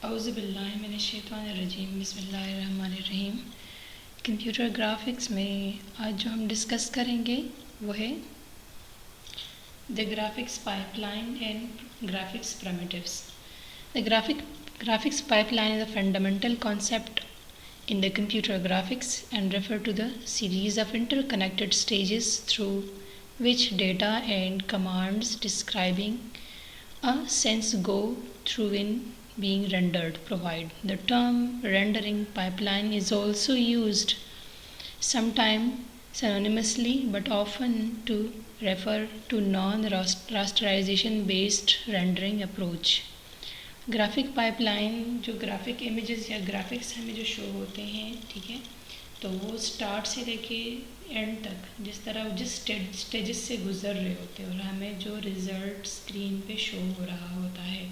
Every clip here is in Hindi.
औज़ुबिल्लाहिमिनश्शैतानिर्रजीम बिस्मिल्लाहिर्रहमानिर्रहीम। कंप्यूटर ग्राफिक्स में आज जो हम डिस्कस करेंगे वो है the graphics pipeline and graphics primitives. The graphics pipeline is a fundamental concept in the computer graphics and refer to the series of interconnected stages through which data and commands describing a sense go through in being rendered. Provide the term rendering pipeline is also used sometimes synonymously but often to refer to non-rasterization based rendering approach. Graphic pipeline जो ग्राफिक इमेजेस या ग्राफिक्स हमें जो शो होते हैं, ठीक है, तो वो स्टार्ट से लेके एंड तक जिस तरह जिस स्टेजेस से गुजर रहे होते हैं और हमें जो रिज़ल्ट स्क्रीन पे शो हो रहा होता है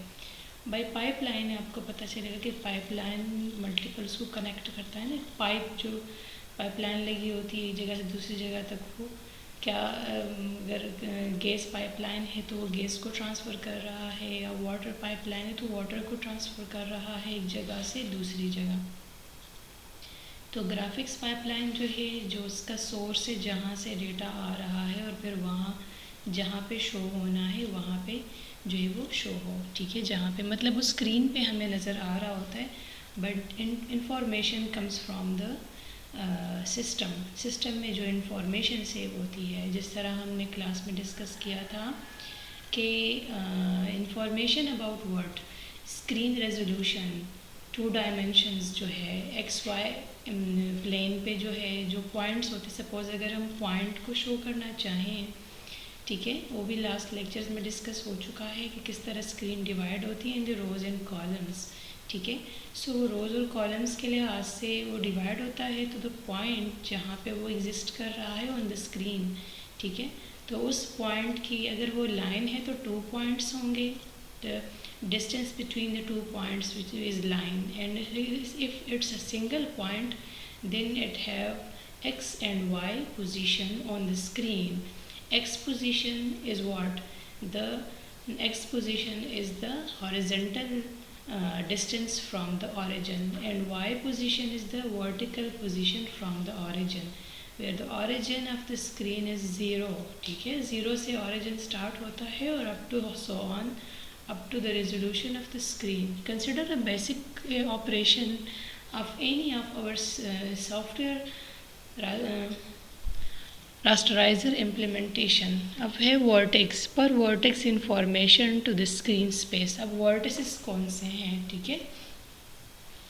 बाय पाइपलाइन आपको पता चलेगा कि पाइपलाइन मल्टीपल्स को कनेक्ट करता है ना। पाइप जो पाइपलाइन लगी होती है एक जगह से दूसरी जगह तक, वो क्या अगर गैस पाइपलाइन है तो वो गैस को ट्रांसफ़र कर रहा है, या वाटर पाइपलाइन है तो वाटर को ट्रांसफ़र कर रहा है एक जगह से दूसरी जगह। तो ग्राफिक्स पाइपलाइन जो है जो उसका सोर्स है जहाँ से डेटा आ रहा है और फिर वहाँ जहाँ पे शो होना है वहाँ पे जो है वो शो हो, ठीक है, जहाँ पे मतलब वो स्क्रीन पे हमें नज़र आ रहा होता है but information comes from the system में जो इंफॉर्मेशन सेव होती है, जिस तरह हमने क्लास में डिस्कस किया था कि information about what screen resolution 2 dimensions जो है एक्स वाई प्लेन पे जो है जो पॉइंट्स होते, सपोज अगर हम पॉइंट को शो करना चाहें, ठीक है, वो भी लास्ट लेक्चर्स में डिस्कस हो चुका है कि किस तरह स्क्रीन डिवाइड होती है in the rows and columns, ठीक है। सो रोज़ और कॉलम्स के लिहाज से वो डिवाइड होता है तो द पॉइंट जहाँ पे वो एग्जिस्ट कर रहा है ऑन द स्क्रीन, ठीक है, तो उस पॉइंट की अगर वो लाइन है तो 2 पॉइंट्स होंगे, the distance between the 2 points which is line, and if it's a single point then it have X and Y position on the screen. X position is what? The X position is the horizontal distance from the origin, and Y position is the vertical position from the origin, where the origin of the screen is 0, ठीक है, 0 से origin start होता है और up to so on up to the resolution of the screen. Consider a basic operation of any of our software rasteriser implementation. अब है वर्टेक्स पर vertex information to the screen space. अब वर्टिसेस कौन से हैं, ठीक है,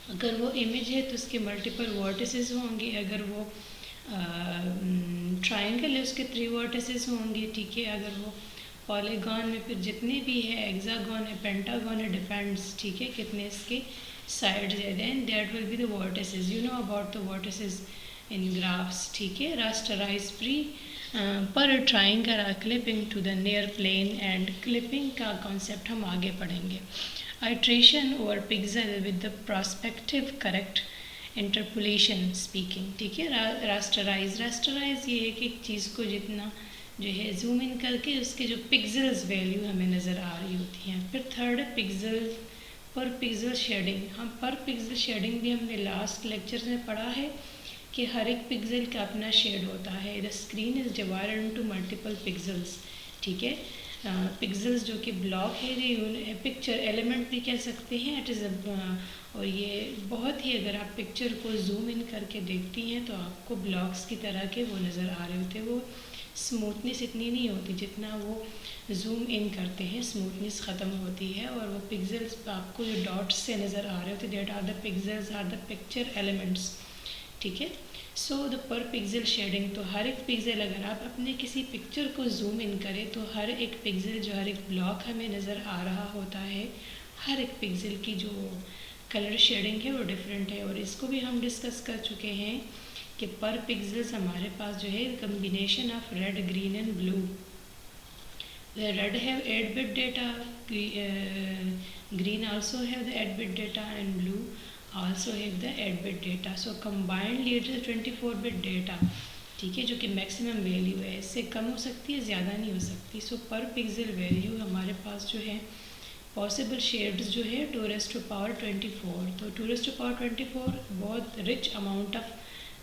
अगर वो इमेज है तो उसके मल्टीपल वर्टिसेस होंगे, अगर वो ट्रायंगल है उसके 3 वर्टिसेस होंगे, ठीक है, अगर वो पॉलीगॉन में फिर जितने भी है, हेक्सागॉन है, पेंटागॉन है, डिपेंड्स, ठीक है, कितने इसके साइड्स है, then that will be the vertices. You know about the vertices in graphs, ठीक है. Rasterize pre per triangle or clipping to the near plane, and clipping का कॉन्सेप्ट हम आगे पढ़ेंगे. Iteration over pixel with the prospective correct interpolation speaking, ठीक है. रास्टराइज ये है कि एक चीज़ को जितना जो है जूम इन करके उसके जो पिक्सल्स वैल्यू हमें नज़र आ रही होती हैं. फिर थर्ड है पिक्सल पर पिक्सल शेडिंग. हम पर पिक्सल शेडिंग भी हमने लास्ट लेक्चर में पढ़ा है कि हर एक पिक्सल का अपना शेड होता है. The screen is divided into multiple pixels, ठीक है. पिक्सल्स जो कि ब्लॉक है, ये पिक्चर एलिमेंट भी कह सकते हैं. इट इज़ और ये बहुत ही, अगर आप पिक्चर को जूम इन करके देखती हैं तो आपको ब्लॉक्स की तरह के वो नज़र आ रहे होते हैं. वो स्मूथनेस इतनी नहीं होती जितना वो जूम इन करते हैं, स्मूथनेस ख़त्म होती है, और वो पिक्सल्स आपको जो डॉट्स से नज़र आ रहे होते हैं that are the pixels are the picture elements, ठीक है. So the per pixel shading, तो हर एक पिक्सल अगर आप अपने किसी पिक्चर को जूम इन करें तो हर एक पिक्सल जो हर एक ब्लॉक हमें नज़र आ रहा होता है, हर एक पिक्सल की जो कलर शेडिंग है वो डिफरेंट है. और इसको भी हम डिस्कस कर चुके हैं कि पर पिक्सल्स हमारे पास जो है combination of red, green and blue. Red have 8 bit data, green also have the 8 bit data, and blue also have the 8 bit data. So combined leads to 24 bit data, ठीक है, जो कि मैक्सिमम वैल्यू है. इससे कम हो सकती है, ज़्यादा नहीं हो सकती. सो पर पिक्सल वैल्यू हमारे पास जो है पॉसिबल शेड्स जो है 2⁻²4, तो 2⁻²4 बहुत rich amount of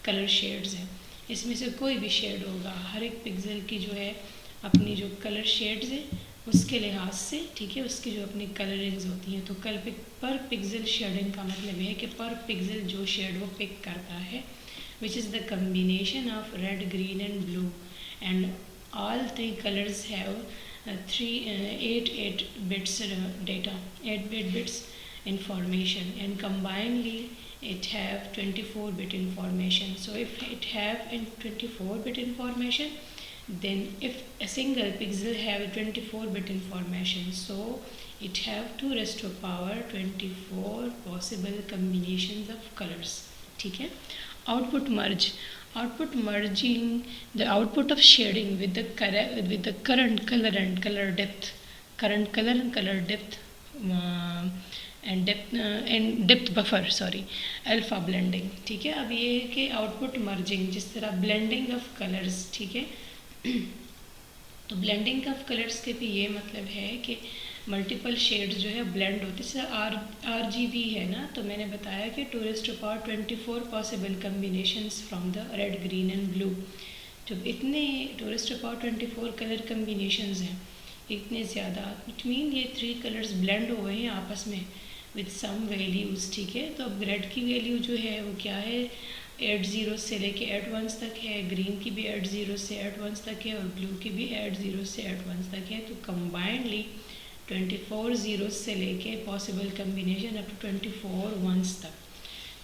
colour shades है। इसमें से कोई भी शेड होगा, हर एक पिक्सल की जो है अपनी जो कलर शेड्स है उसके लिहाज से, ठीक है, उसकी जो अपनी कलरिंग्स होती हैं। तो पर पिक्सल शेडिंग का मतलब ये है कि पर पिक्सल जो शेड वो पिक करता है, which is the combination of red, green and blue, and all three colors have 8 bits data, 8 bits information, and combinedly it have 24-bit information. So if it have 24-bit information, then if a single pixel have 24-bit information, so it have 2⁻²4 possible combinations of colors, ठीक है। output merging the output of shading with the current color and color depth, and depth buffer, alpha blending, ठीक है। अब ये है कि आउटपुट मर्जिंग, जिस तरह ब्लेंडिंग ऑफ कलर्स, ठीक है। तो ब्लेंडिंग ऑफ कलर्स के भी ये मतलब है कि मल्टीपल शेड्स जो है ब्लेंड होती है। जैसे RGB है ना, तो मैंने बताया कि 2⁻24 possible combinations from the red, green and blue. जब इतने 2⁻24 कलर कम्बिनेशंस हैं, इतने ज़्यादा, इट मीन ये 3 कलर्स ब्लेंड हो गए हैं आपस में विद सम वैल्यूज़, ठीक है। तो अब रेड की वैल्यू जो है वो क्या है, 8 0 से लेके 8 1 तक है, ग्रीन की भी 8 0 से 8 1 तक है, और ब्लू की भी 8 0 से 8 1 तक है। तो कंबाइंडली 24 zeros से लेके possible combination up to 24 ones तक।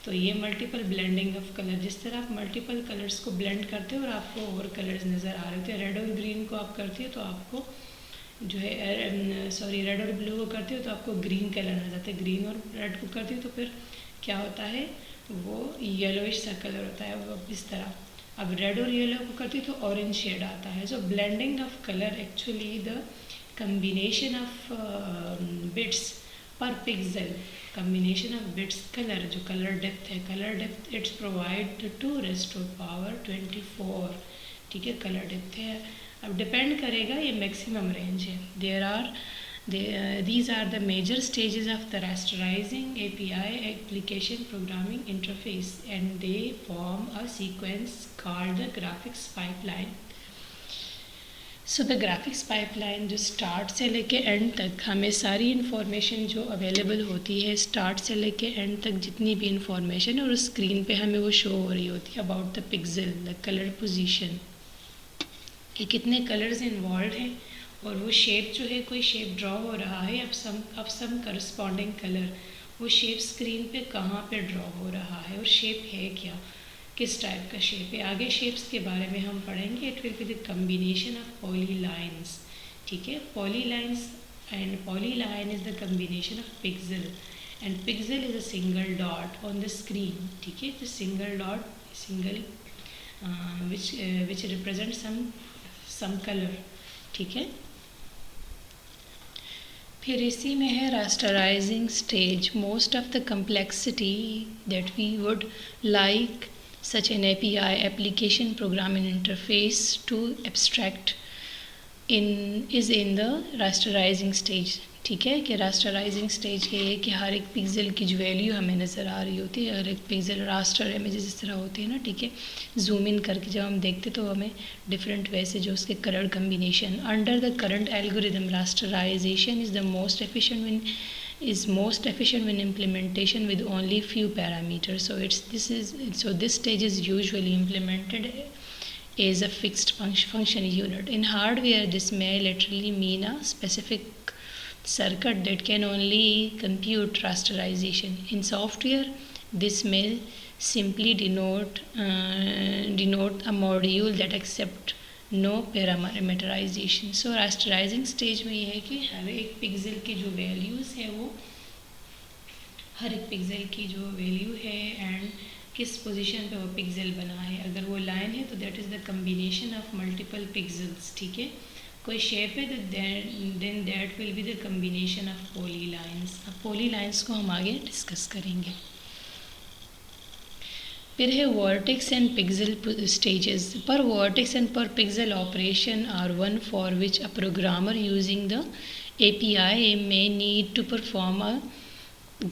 तो ये मल्टीपल ब्लेंडिंग ऑफ कलर, जिस तरह आप मल्टीपल कलर्स को ब्लेंड करते हो और आपको और कलर्स नज़र आ रहे होते हैं। रेड और ग्रीन को आप करते हो तो आपको जो है रेड और ब्लू को करते हो तो आपको ग्रीन कलर नजर आता है, ग्रीन और रेड को करते हो तो फिर क्या होता है, वो येलोइश सा कलर होता है, वो इस तरह। अब रेड और येलो को करते हो तो ऑरेंज शेड आता है। So blending of colour actually the combination of bits per pixel, combination of bits color, जो color depth है, color depth it's provide 2⁻24, ठीक है, color depth है। अब डिपेंड करेगा, ये मैक्सिमम रेंज है। These are the major stages of the rasterizing API application programming interface, and they form a sequence called the graphics pipeline. So the graphics pipeline जो स्टार्ट से लेके एंड तक हमें सारी इन्फॉर्मेशन जो अवेलेबल होती है, स्टार्ट से लेके एंड तक जितनी भी इंफॉर्मेशन और स्क्रीन पे हमें वो शो हो रही होती है about the pixel, the colour position, कि कितने कलर्स इन्वॉल्व हैं, और वो शेप जो है, कोई शेप ड्रॉ हो रहा है, अब सम करस्पॉन्डिंग कलर, वो शेप स्क्रीन पे कहाँ पे ड्रॉ हो रहा है और शेप है क्या, किस टाइप का शेप है। आगे शेप्स के बारे में हम पढ़ेंगे। It will be the combination of polylines, ठीक है, polylines, and polyline is the combination of pixel, and pixel is a single dot on the screen, ठीक है। The single dot, which represent some colour, ठीक है। फिर इसी में है rasterising stage. Most of the complexity that we would like such an API, application programming interface, to abstract is in the rasterizing stage, ठीक है। कि रास्टराइजिंग स्टेज ये है कि हर एक पिक्सल की जो वैल्यू हमें नज़र आ रही होती है, हर एक पिक्सल रास्टर इमेजेस इस तरह होती है ना, ठीक है। जूम इन करके जब हम देखते तो हमें डिफरेंट वे से जो उसके colour combination, under the current algorithm rasterisation is the most efficient when implementation with only few parameters. So this stage is usually implemented as a fixed function unit. In hardware, this may literally mean a specific circuit that can only compute rasterization. In software, this may simply denote a module that accepts no parameterisation. So rasterising stage में ये है कि हर एक पिक्सल की जो वैल्यूज़ है, वो हर एक पिक्सल की जो वैल्यू है एंड किस पोजीशन पे वो पिक्सल बना है। अगर वो लाइन है तो that is the combination of multiple pixels, ठीक है। कोई शेप है तो then that will be the combination of polylines. अब पॉलीलाइंस को हम आगे डिस्कस करेंगे। फिर है vertex and pixel stages. Per vertex and per pixel operation are one for which a programmer using the API may need to perform a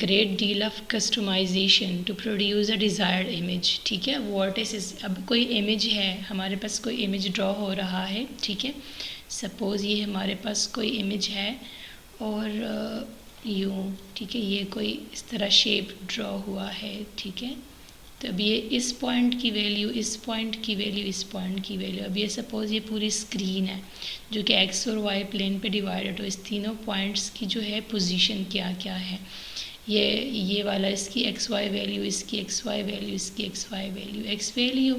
great deal of customization to produce a desired image. ठीक है, वर्टिसेस, अब कोई इमेज है, हमारे पास कोई इमेज ड्रॉ हो रहा है, ठीक है, सपोज़ ये हमारे पास कोई इमेज है और यूँ, ठीक है, ये कोई इस तरह शेप ड्रॉ हुआ है, ठीक है, तो अब ये इस पॉइंट की वैल्यू, इस पॉइंट की वैल्यू, इस पॉइंट की वैल्यू, अब ये सपोज़ ये पूरी स्क्रीन है जो कि एक्स और वाई प्लेन पे डिवाइडेड हो, इस तीनों पॉइंट्स की जो है पोजीशन क्या क्या है, ये वाला इसकी एक्स वाई वैल्यू, इसकी एक्स वाई वैल्यू, इसकी X Y value, X value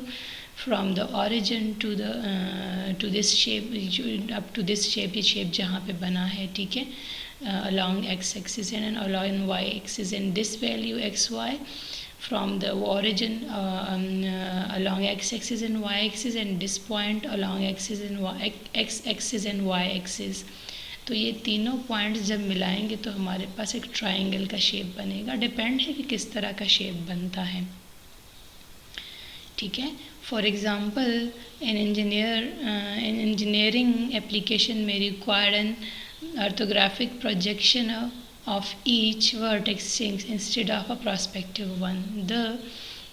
from the origin to this shape up to this shape, ये शेप जहाँ पे बना है, ठीक है, along x axis and along y axis, and this value xy from the origin along x axis and y axis, and this point along axis and x axis and y axis. तो ये तीनों पॉइंट्स जब मिलाएंगे तो हमारे पास एक ट्राइंगल का शेप बनेगा, डिपेंड है कि किस तरह का शेप बनता है, ठीक है. For example an engineering application में require an orthographic projection of each vertex instead of a prospective one. The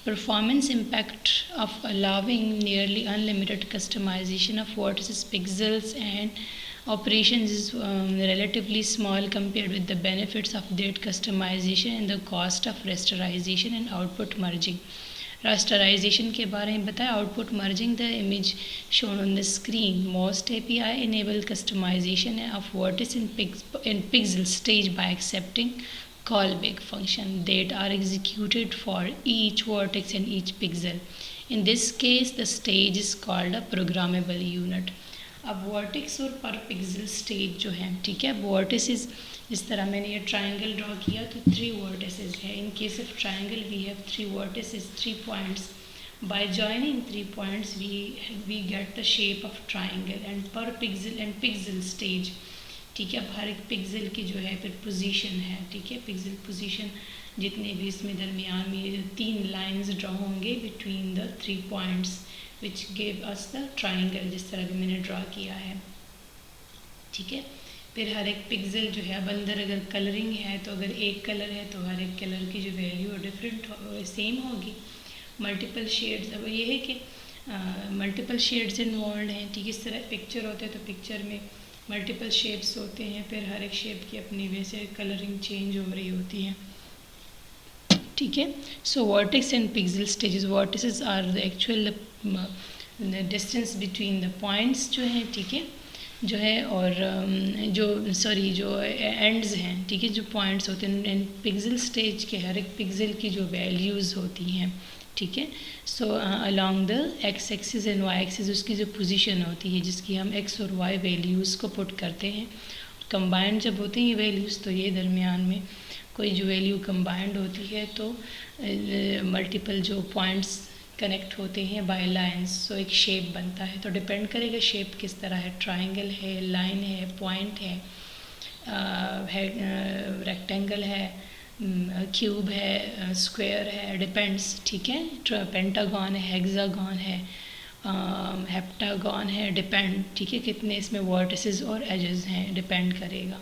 performance impact of allowing nearly unlimited customization of vertices, pixels and operations is relatively small compared with the benefits of that customization and the cost of rasterization and output merging. Rasterization के बारे में बताया, output merging the image shown on the screen. Most API enable customization of vertex in pixel stage by accepting callback function that are executed for each vertex and each pixel. In this case, the stage is called a programmable unit. अब वर्टेक्स और पर पिक्सल स्टेज जो है, ठीक है, वर्टिसेस, इस तरह मैंने ये ट्रायंगल ड्रॉ किया तो 3 वर्टिसेस है. In case of triangle we have 3 vertices, 3 points. By joining 3 points we get the shape of triangle and per pixel and pixel stage, ठीक है. अब हर एक पिक्सल की जो है फिर पोजीशन है, ठीक है, पिक्सल पोजीशन जितने भी इसमें दरमियान में 3 लाइंस ड्रॉ होंगे between the 3 points which gave us the triangle, जिस तरह भी मैंने ड्रॉ किया है, ठीक है. फिर हर एक पिक्सल जो है, अब अंदर अगर कलरिंग है तो अगर एक कलर है तो हर एक कलर की जो वैल्यू डिफरेंट सेम होगी. मल्टीपल शेड्स, अब ये है कि मल्टीपल शेड्स इन्वॉल्व हैं, ठीक है. इस तरह पिक्चर होते हैं तो पिक्चर में मल्टीपल शेप्स होते हैं, फिर हर एक शेप की अपनी वैसे कलरिंग चेंज हो रही होती है, ठीक है. So vertex and pixel stages, vertices are the actual distance between the points जो है, ठीक है, जो है, और जो एंड्स हैं, ठीक है, जो पॉइंट्स होते हैं. एंड पिक्सल स्टेज के हर एक पिक्सल की जो वैल्यूज़ होती हैं, ठीक है. So along the X axis and Y axis उसकी जो पोजीशन होती है, जिसकी हम एक्स और वाई वैल्यूज़ को पुट करते हैं, कंबाइंड जब होते हैं ये वैल्यूज़, तो ये दरमियान में कोई जो वैल्यू कंबाइंड होती है तो मल्टीपल जो पॉइंट्स कनेक्ट होते हैं बाय लाइंस, सो एक शेप बनता है. तो डिपेंड करेगा शेप किस तरह है, ट्रायंगल है, लाइन है, पॉइंट है, रेक्टेंगल है, क्यूब है, स्क्वायर है, डिपेंड्स, ठीक है. पेंटागन है, हेक्सागन है, हेप्टागन है, डिपेंड, ठीक है, कितने इसमें वर्टिसेस और एजेस हैं, डिपेंड करेगा.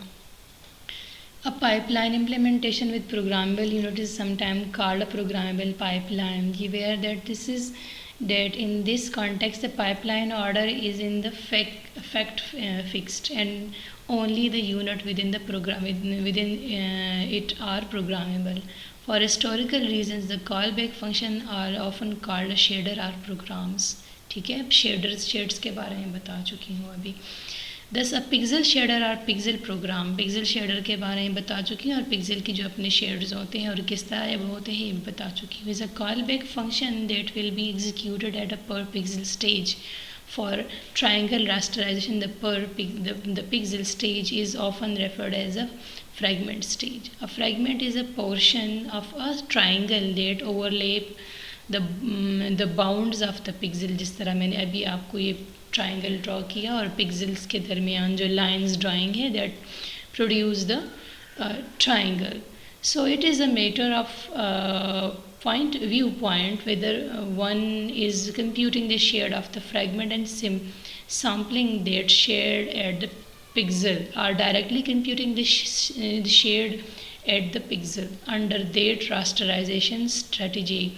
A pipeline implementation with programmable unit is sometimes called a programmable pipeline. Where that in this context the pipeline order is in the fact fixed and only the unit within the program within it are programmable. For historical reasons, the callback function are often called a shader or programs. ठीक है, अब शेड्स के बारे में बता चुकी हूँ अभी. दस अब पिक्सल शेडर और पिक्सल प्रोग्राम, पिक्सल शेडर के बारे में बता चुकी हूँ और पिक्सल की जो अपने शेड्स होते हैं और किस तरह वो होते हैं ये बता चुकी हूँ. Is a call back function that will be executed at a per pixel stage. For triangle rasterization the pixel stage is often referred as a fragment stage. A fragment is a portion of a triangle that overlap the bounds of the pixel. जिस तरह मैंने अभी आपको ये ट्राइंगल ड्रॉ किया और पिक्सल्स के दरमियान जो लाइंस ड्राइंग है that produce the triangle. So it is a matter of point viewpoint whether one is computing the shade of the fragment and sampling that shade at the pixel are directly computing the shade at the pixel under their rasterization strategy.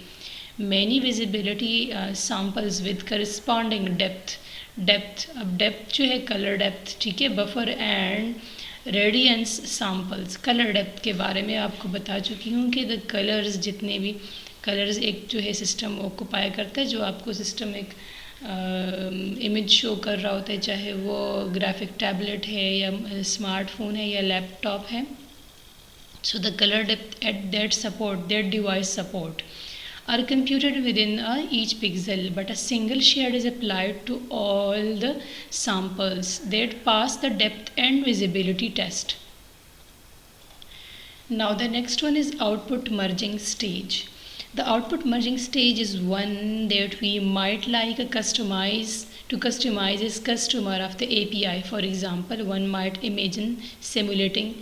Many visibility samples with corresponding depth. अब डेप्थ जो है कलर डेप्थ, ठीक है, buffer and radiance samples. Colour depth के बारे में आपको बता चुकी हूँ कि द कलर्स, जितने भी कलर्स एक जो है सिस्टम ऑक्यूपाई करता है, जो आपको सिस्टम एक इमेज शो कर रहा होता है, चाहे वो ग्राफिक टैबलेट है या स्मार्टफोन है या लैपटॉप है. So the color depth at that device support are computed within each pixel, but a single shade is applied to all the samples that pass the depth and visibility test. Now the next one is output merging stage. The output merging stage is one that we might like to customize as customer of the API. For example, one might imagine simulating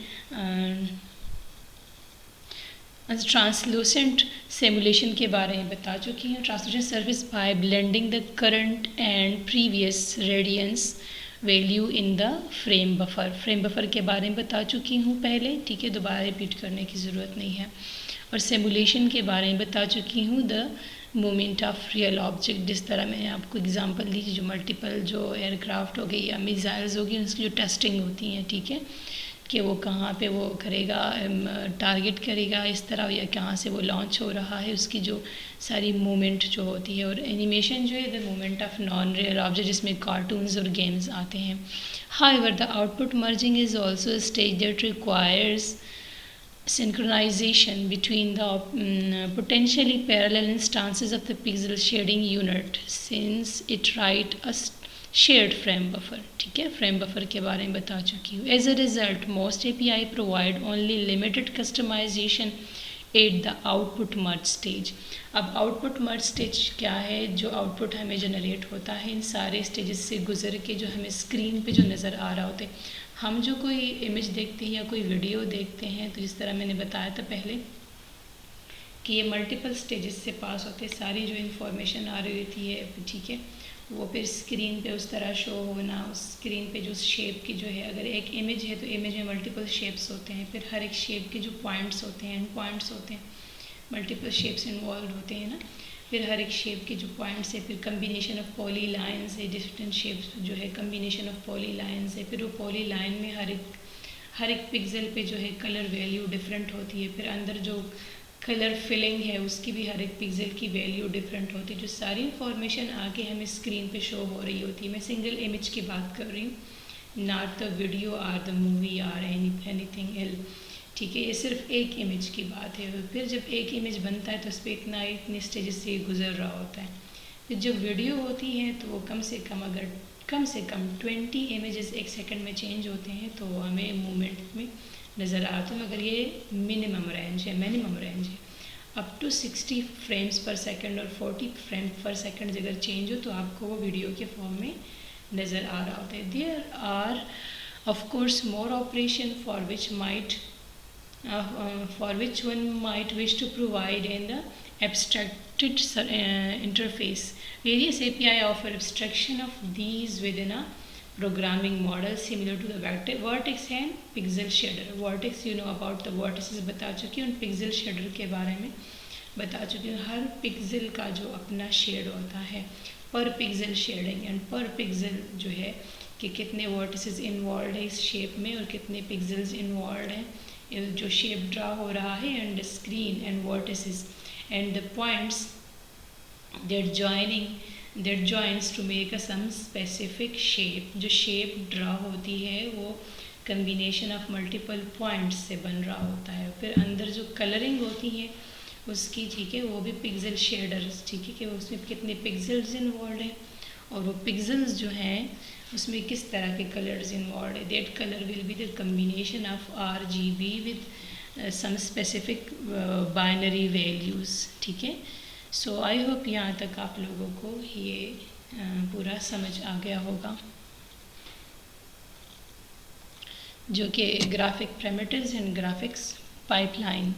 translucent simulation के बारे में बता चुकी हूँ. Translucent service by blending the current and previous radiance value in the frame buffer. Frame buffer के बारे में बता चुकी हूँ पहले, ठीक है, दोबारा रिपीट करने की ज़रूरत नहीं है. और सिमुलेशन के बारे में बता चुकी हूँ the movement of real object. जिस तरह मैंने आपको एग्जांपल दी, जो मल्टीपल जो एयरक्राफ्ट हो गई या मिसाइल्स होगी, उसकी जो टेस्टिंग होती हैं, ठीक है, कि वो कहाँ पे वो करेगा, टारगेट करेगा इस तरह, या कहाँ से वो लॉन्च हो रहा है, उसकी जो सारी मूवमेंट जो होती है. और एनिमेशन जो है the movement of non real object, जिसमें कार्टून्स और गेम्स आते हैं. However the output merging is also a stage that requires synchronization between the potentially parallel instances of the pixel shading unit since it write a shared frame buffer. ठीक है, फ्रेम बफर के बारे में बता चुकी हूँ. As a result most API provide only limited customisation at the output merge stage. अब आउटपुट मर्ज स्टेज क्या है? जो आउटपुट हमें जनरेट होता है इन सारे स्टेजेस से गुजर के जो हमें स्क्रीन पे जो नज़र आ रहा होता है. हम जो कोई इमेज देखते हैं या कोई वीडियो देखते हैं, तो जिस तरह मैंने बताया था पहले कि ये मल्टीपल स्टेजेस से पास होते हैं, सारी जो इन्फॉर्मेशन आ रही होती है, ठीक है, वो फिर स्क्रीन पे उस तरह शो होना. उस स्क्रीन पे जो शेप की जो है, अगर एक इमेज है तो इमेज में मल्टीपल शेप्स होते हैं, फिर हर एक शेप के जो पॉइंट्स होते हैं, एंड पॉइंट्स होते हैं, मल्टीपल शेप्स इन्वॉल्व होते हैं ना. फिर हर एक शेप के जो पॉइंट्स है, फिर कम्बिनेशन ऑफ पॉली लाइन्स है, डिफरेंट शेप्स जो है कम्बिनेशन ऑफ पॉली लाइन्स है. फिर वो पॉली लाइन में हर एक पिक्सल पे जो है कलर वैल्यू डिफरेंट होती है. फिर अंदर जो कलर फिलिंग है उसकी भी हर एक पिक्सल की वैल्यू डिफरेंट होती है. जो सारी इंफॉर्मेशन आके हमें स्क्रीन पे शो हो रही होती है. मैं सिंगल इमेज की बात कर रही हूँ, not the video or the movie or anything else. ठीक है, ये सिर्फ एक इमेज की बात है. फिर जब एक इमेज बनता है तो उस पर इतने स्टेजेस से गुजर रहा होता है. फिर जब वीडियो होती है तो वो कम से कम 20 इमेजेस एक सेकंड में चेंज होते हैं, तो हमें मूवमेंट में नज़र आ रहा है. मगर ये मिनिमम रेंज है. अप टू 60 फ्रेम्स पर सेकंड और 40 फ्रेम पर सेकंड अगर चेंज हो तो आपको वो वीडियो के फॉर्म में नज़र आ रहा होता है. There are of course more operation for which one might wish to provide in the abstracted interface. Various API offer abstraction of these within a programming model similar to the vertex and pixel shader. Vertex you know about the vertices बता चुकी हूँ. pixel shader के बारे में बता चुकी हूँ. हर पिक्सल का जो अपना शेड होता है, पर pixel shading, and per pixel जो है कि कितने वर्टिसेस इन्वॉल्व है इस शेप में और कितने पिक्सल्स इन्वॉल्व हैं जो शेप ड्रा हो रहा है, and screen and vertices and the points that joins to make a some specific shape. जो shape draw होती है वो combination of multiple points से बन रहा होता है. फिर अंदर जो coloring होती है उसकी, ठीक है, वो भी pixel shaders, ठीक है, कि उसमें कितने pixels involved हैं और वो pixels जो हैं उसमें किस तरह के colors involved है. That color will be the combination of RGB with some specific binary values. ठीक है. सो आई होप यहाँ तक आप लोगों को ये पूरा समझ आ गया होगा, जो कि graphic primitives and graphics pipeline